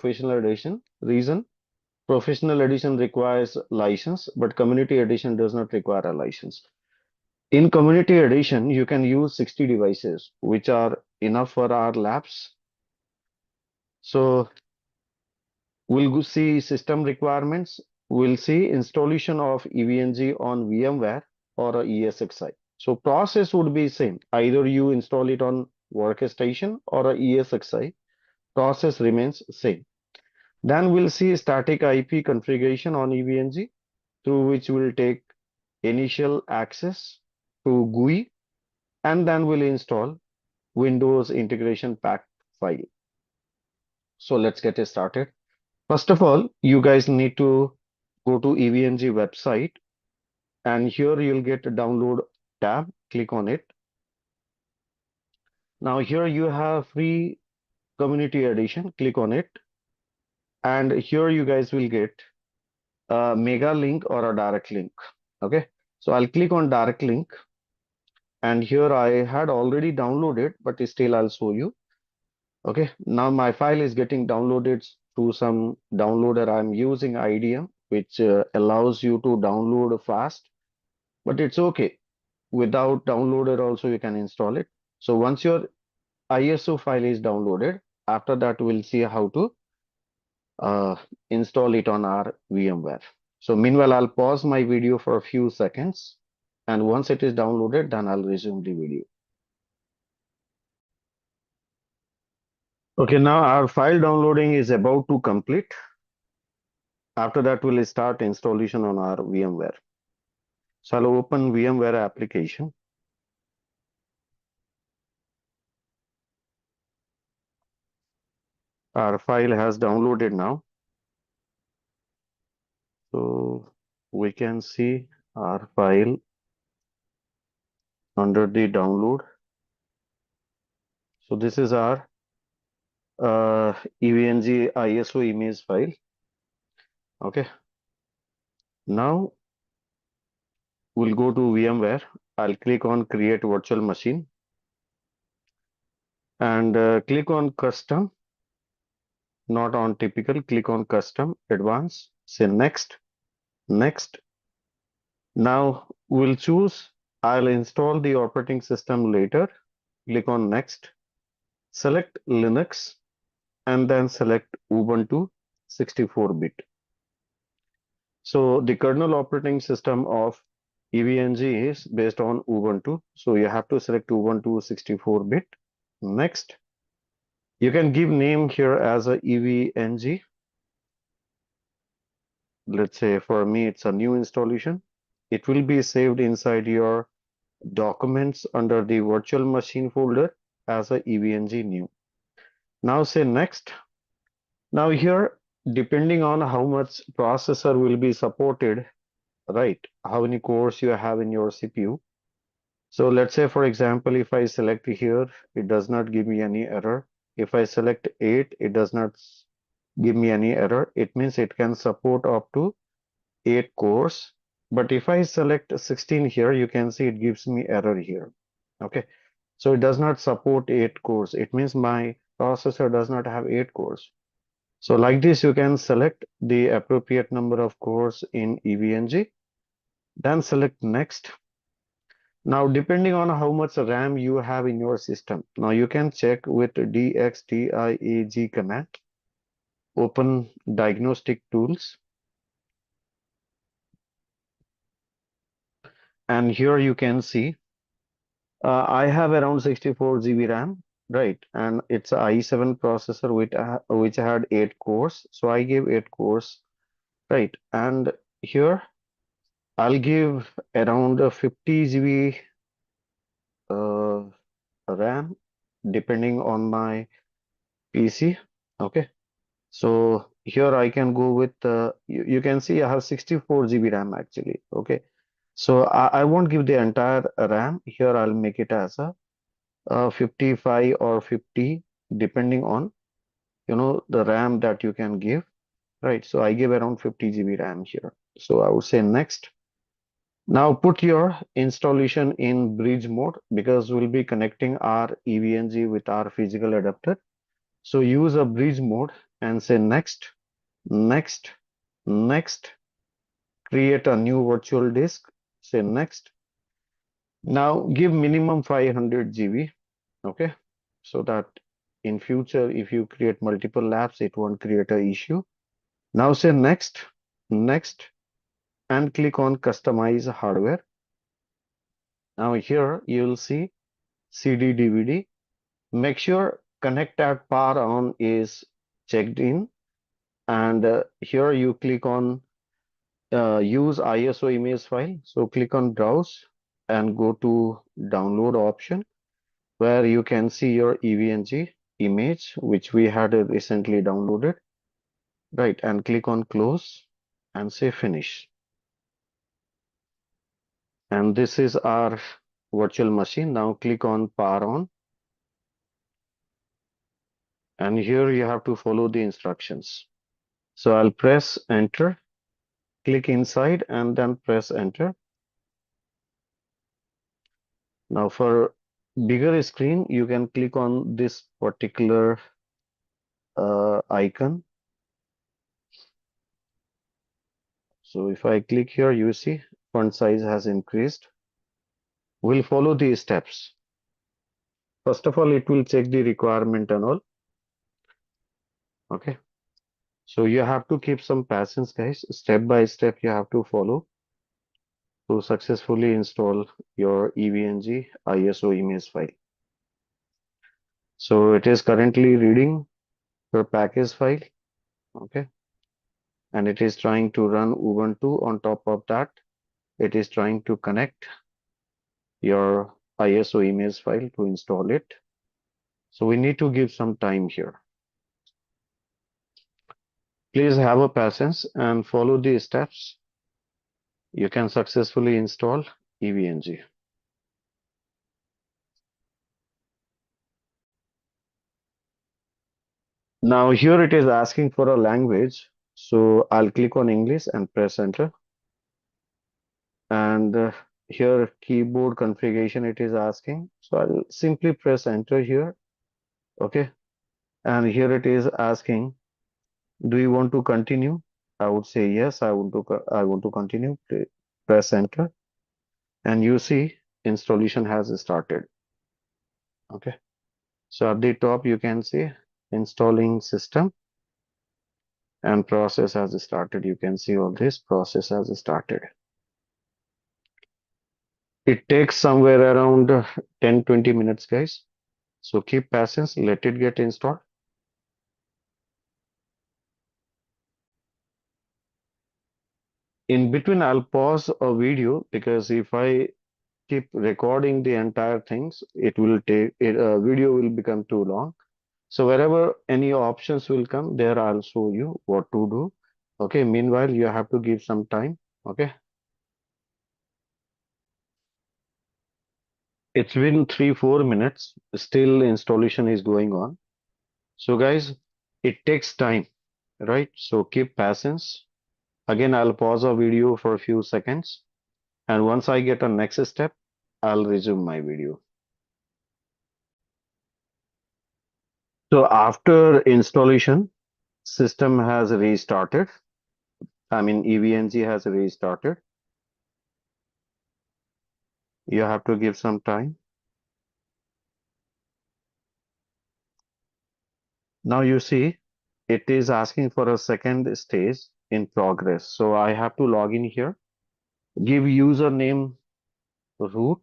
professional edition. Reason: professional edition requires license, but community edition does not require a license. In community edition, you can use 60 devices, which are enough for our labs. So we'll see system requirements. We'll see installation of EVNG on VMware or a ESXi. So process would be same. Either you install it on workstation or a ESXi. Process remains same. Then we'll see static IP configuration on EVNG, through which we'll take initial access to GUI, and then we'll install Windows integration pack file. So let's get it started. First of all, you guys need to go to EVNG website, and here you'll get a download tab. Click on it. Now here you have free community edition. Click on it, and here you guys will get a mega link or a direct link. Okay, so I'll click on direct link, and here I had already downloaded, but still I'll show you. Okay, now my file is getting downloaded through some downloader. I'm using IDM, which allows you to download fast, but it's okay. Without downloader also you can install it. So once your ISO file is downloaded, after that we'll see how to uh, install it on our VMware. So meanwhile, I'll pause my video for a few seconds, and once it is downloaded, then I'll resume the video. Okay, now our file downloading is about to complete. After that, we'll start installation on our VMware. So I'll open VMware application. Our file has downloaded now. So we can see our file under the download. So this is our EVNG ISO image file. Okay. Now we'll go to VMware. I'll click on create virtual machine and click on custom, not on typical. Click on custom, advanced, say next, next. Now we'll choose, I'll install the operating system later. Click on next, select Linux, and then select Ubuntu 64-bit. So the kernel operating system of EVNG is based on Ubuntu. So you have to select Ubuntu 64-bit. Next, you can give name here as a EVNG. Let's say for me, it's a new installation. It will be saved inside your documents under the virtual machine folder as a EVNG new. Now say next. Now here, depending on how much processor will be supported, right? How many cores you have in your CPU. So let's say, for example, if I select here, it does not give me any error. If I select 8, it does not give me any error. It means it can support up to 8 cores. But if I select 16 here, you can see it gives me error here. Okay. So it does not support 8 cores. It means my processor does not have 8 cores. So like this, you can select the appropriate number of cores in EVNG. Then select next. Now, depending on how much RAM you have in your system, now you can check with DXDIAG command. Open diagnostic tools. And here you can see I have around 64 GB RAM, right? And it's a i7 processor which had 8 cores. So I gave 8 cores, right? And here I'll give around 50 GB RAM depending on my PC. Okay. So here I can go with you can see I have 64 GB RAM actually. Okay. So I won't give the entire RAM. Here I'll make it as a 55 or 50 depending on the RAM that you can give, right? So I give around 50 GB RAM here. So I would say next. Now put your installation in bridge mode because we'll be connecting our EVNG with our physical adapter. So use a bridge mode. and say next, next, next. Create a new virtual disk, say next. Now give minimum 500 GB, okay, so that in future if you create multiple labs it won't create a issue. Now say next, next, and click on customize hardware. Now here you will see CD DVD. Make sure connect at power on is checked in, and here you click on use ISO image file. So click on browse and go to download option where you can see your EVNG image which we had recently downloaded, right? And click on close and say finish. And this is our virtual machine. Now click on power on, and here you have to follow the instructions. So I'll press enter, click inside and then press enter. Now for bigger screen, you can click on this particular icon. So if I click here, you see font size has increased. We'll follow the steps. First of all, it will check the requirement and all. Okay. So you have to keep some patience, guys. Step by step, you have to follow to successfully install your EVNG ISO image file. So it is currently reading your package file. Okay. And it is trying to run Ubuntu. On top of that, it is trying to connect your ISO image file to install it. So we need to give some time here. Please have a patience and follow the steps. You can successfully install EVNG. Now here it is asking for a language. So I'll click on English and press enter. And here keyboard configuration it is asking. So I'll simply press enter here. Okay. And here it is asking, do you want to continue? I would say yes, I want to continue. Press enter. And you see installation has started. Okay. So at the top you can see installing system and process has started. You can see all this process has started. It takes somewhere around 10-20 minutes, guys. So keep patience, let it get installed. In between, I'll pause a video because if I keep recording the entire things, it will take it, video will become too long. So wherever any options will come, there I'll show you what to do. Okay, meanwhile, you have to give some time. Okay, it's been 3-4 minutes. Still installation is going on. So guys, it takes time, right? So keep patience. Again, I'll pause a video for a few seconds. And once I get a next step, I'll resume my video. So after installation, system has restarted. I mean, EVNG has restarted. You have to give some time. Now you see, it is asking for a second stage in progress. So I have to log in here, give username root.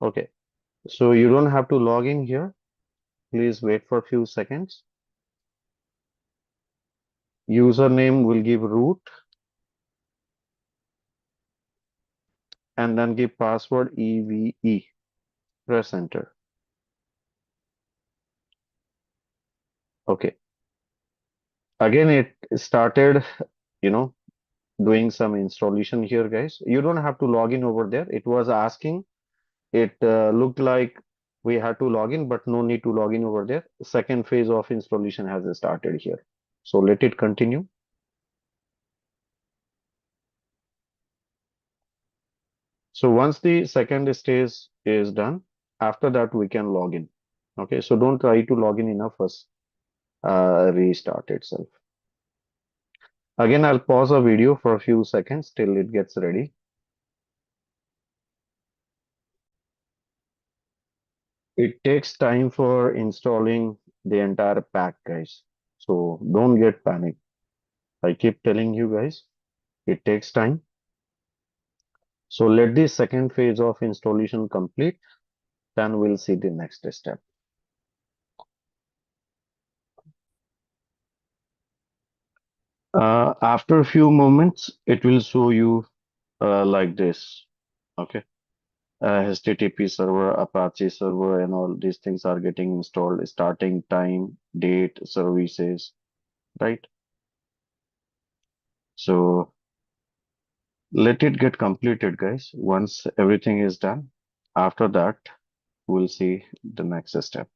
Okay, so you don't have to log in here. Please wait for a few seconds. Username will give root and then give password EVE. Press enter. Okay. Again, it started, you know, doing some installation here, guys. You don't have to log in over there. It was asking, it looked like we had to log in, but no need to log in over there. Second phase of installation has started here. So let it continue. So once the second stage is done, after that we can log in. Okay, so don't try to log in a first restart itself. Again, I'll pause the video for a few seconds till it gets ready. It takes time for installing the entire pack, guys. So don't get panicked. I keep telling you guys, it takes time. So let the second phase of installation complete, then we'll see the next step. After a few moments, it will show you like this. Okay. HTTP server, Apache server, and all these things are getting installed. Starting time, date, services, right? So let it get completed, guys. Once everything is done, after that, we'll see the next step.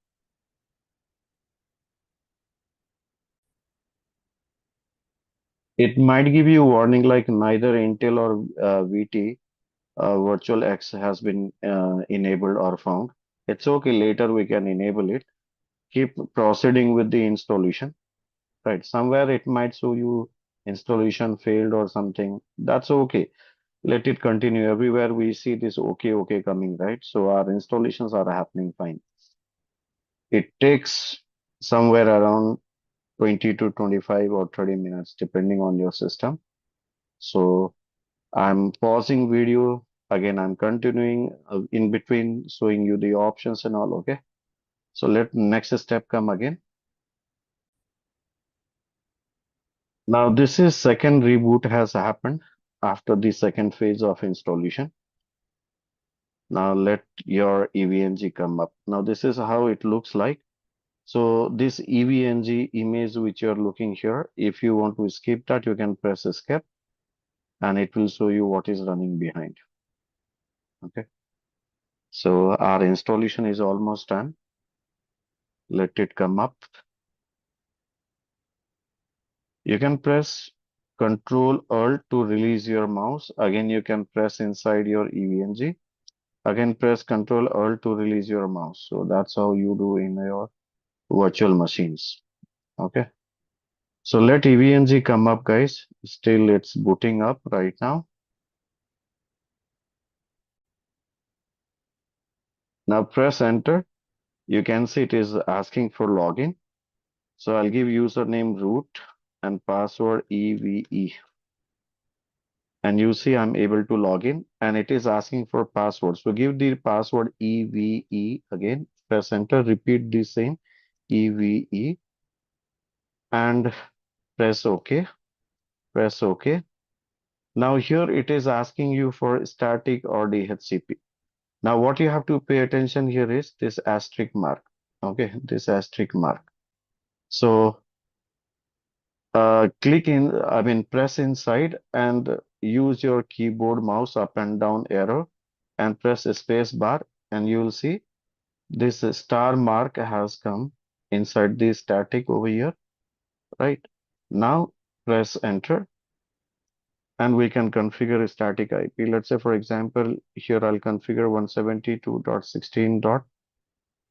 It might give you a warning like neither Intel or VT Virtual X has been enabled or found. It's okay, later we can enable it. Keep proceeding with the installation, right? Somewhere it might show you installation failed or something. That's okay. Let it continue. Everywhere we see this okay coming, right? So our installations are happening fine. It takes somewhere around 20 to 25 or 30 minutes, depending on your system. So I'm pausing video. Again, I'm continuing in between showing you the options and all. Okay. So let next step come again. Now this is second reboot has happened after the second phase of installation. Now let your EVNG come up. Now this is how it looks like. So this EVNG image which you're looking here, if you want to skip that, you can press escape and it will show you what is running behind. Okay. So our installation is almost done. Let it come up. You can press Control Alt to release your mouse. Again, you can press inside your EVNG. Again, press Control Alt to release your mouse. So that's how you do in your virtual machines. Okay. So let EVNG come up, guys. Still, it's booting up right now. Now press enter. You can see it is asking for login. So I'll give username root and password EVE. And you see I'm able to log in and it is asking for password. So give the password EVE again, press enter, repeat the same EVE and press OK, press OK. Now here it is asking you for static or DHCP. Now what you have to pay attention here is this asterisk mark. Okay, this asterisk mark. So press inside and use your keyboard mouse up and down arrow and press space bar and you will see this star mark has come inside the static over here, right? Now press enter and we can configure a static IP. Let's say, for example, here I'll configure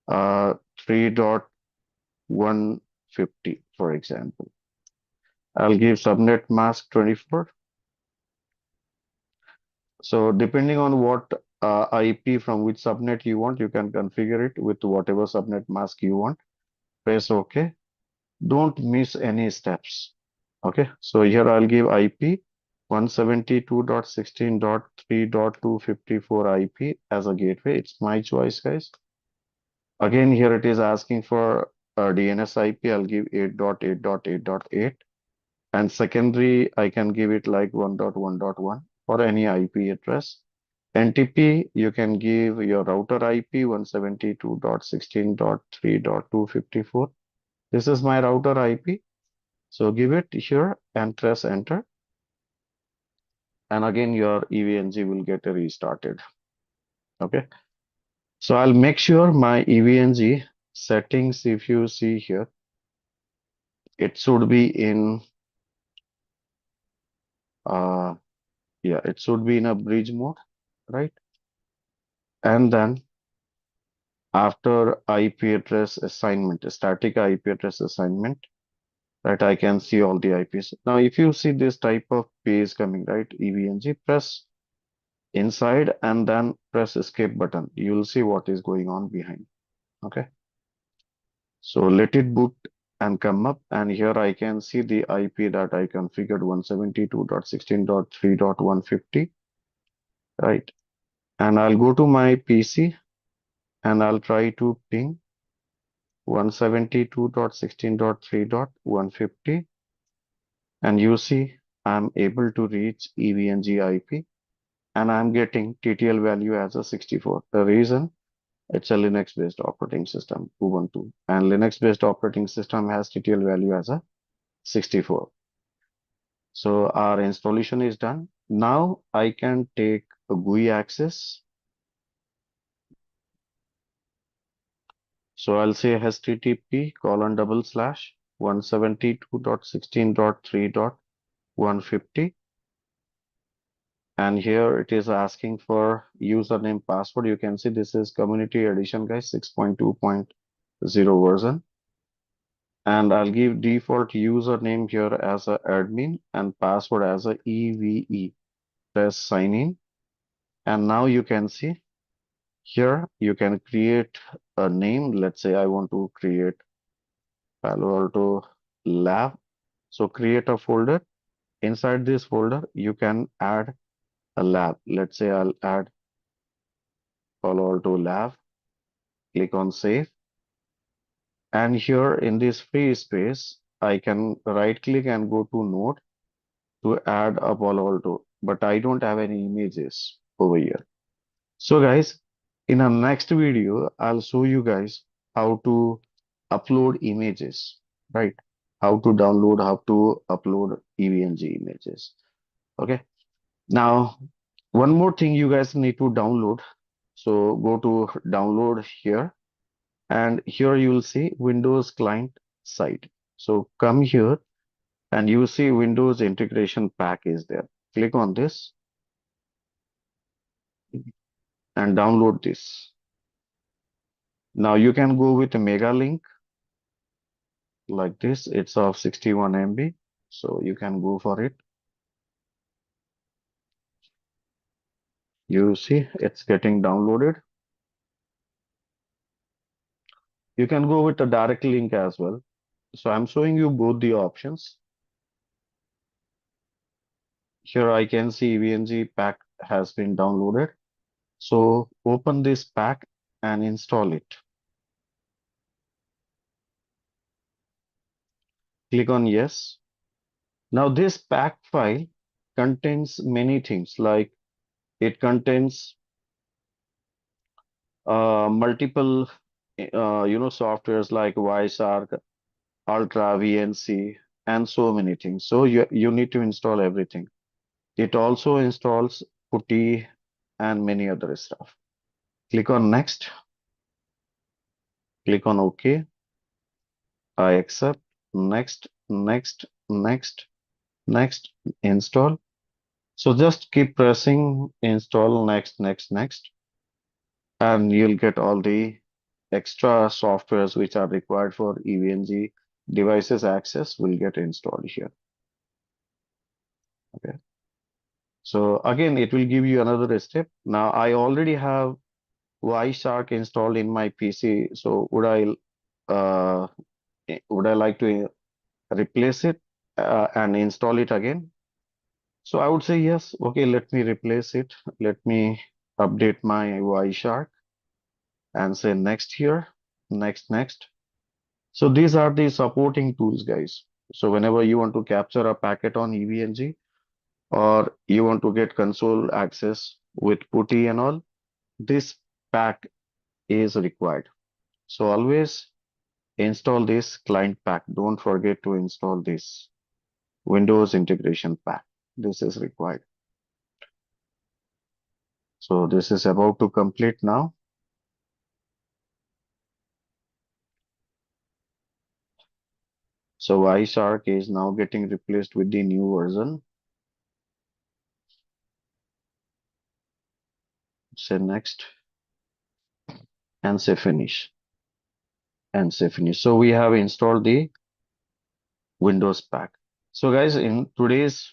172.16.3.150, for example. I'll give subnet mask 24. So depending on what IP from which subnet you want, you can configure it with whatever subnet mask you want. Press OK. Don't miss any steps. Okay, so here I'll give IP 172.16.3.254 IP as a gateway. It's my choice, guys. Again, here it is asking for DNS IP. I'll give 8.8.8.8. And secondary, I can give it like 1.1.1 or any IP address. NTP, you can give your router IP 172.16.3.254. This is my router IP. So give it here and press enter. And again, your EVNG will get restarted. Okay. So I'll make sure my EVNG settings, if you see here, it should be in, uh, yeah, it should be in a bridge mode, right? And then after IP address assignment, static IP address assignment, right? I can see all the IPs. Now, if you see this type of page coming, right? EVNG, press inside and then press escape button. You will see what is going on behind. Okay. So let it boot and come up. And here I can see the IP that I configured 172.16.3.150, right? And I'll go to my PC and I'll try to ping 172.16.3.150. And you see, I'm able to reach EVNG IP and I'm getting TTL value as a 64. The reason, it's a Linux-based operating system, Ubuntu, and Linux-based operating system has TTL value as a 64. So our installation is done. Now I can take a GUI access. So I'll say HTTP colon double slash 172.16.3.150. And here it is asking for username password. You can see this is community edition, guys, 6.2.0 version. And I'll give default username here as a admin and password as a EVE. Press sign in. And now you can see here you can create a name. Let's say I want to create Palo Alto Lab. So create a folder. Inside this folder, you can add a lab. Let's say I'll add Palo Alto Lab. Click on save. And here in this free space, I can right click and go to node to add a Palo Alto, but I don't have any images over here. So guys, in our next video, I'll show you guys how to upload images, right? How to download, how to upload EVNG images. Okay. Now, one more thing you guys need to download. So go to download here, and here you will see Windows client site. So come here and you see Windows integration pack is there. Click on this and download this. Now you can go with a mega link like this. It's of 61 MB. So you can go for it. You see it's getting downloaded. You can go with a direct link as well. So I'm showing you both the options. Here I can see VNG pack has been downloaded. So open this pack and install it. Click on yes. Now this pack file contains many things, like it contains multiple softwares like Wireshark, Ultra, VNC, and so many things. So you need to install everything. It also installs PuTTY and many other stuff. Click on next. Click on OK. I accept. Next, next, next, next. Install. So just keep pressing install next, next, next, and you'll get all the extra softwares which are required for EVNG devices access will get installed here. Okay. So again, it will give you another step. Now I already have Wireshark installed in my PC. So uh, would I like to replace it and install it again? So I would say yes. Okay, let me replace it. Let me update my Wireshark and say next here, next, next. So these are the supporting tools, guys. So whenever you want to capture a packet on EVNG or you want to get console access with PuTTY and all, this pack is required. So always install this client pack. Don't forget to install this Windows integration pack. This is required. So this is about to complete now. So Wireshark is now getting replaced with the new version. Say next. and say finish and say finish. So we have installed the Windows pack. So guys, in today's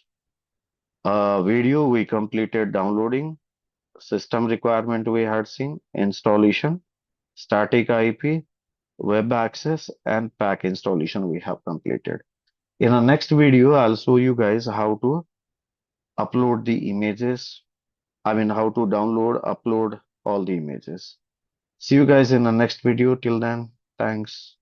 video, we completed downloading, system requirement we had seen, installation, static IP, web access, and pack installation we have completed. In the next video, I'll show you guys how to upload the images. I mean, how to download, upload all the images. See you guys in the next video. Till then, thanks.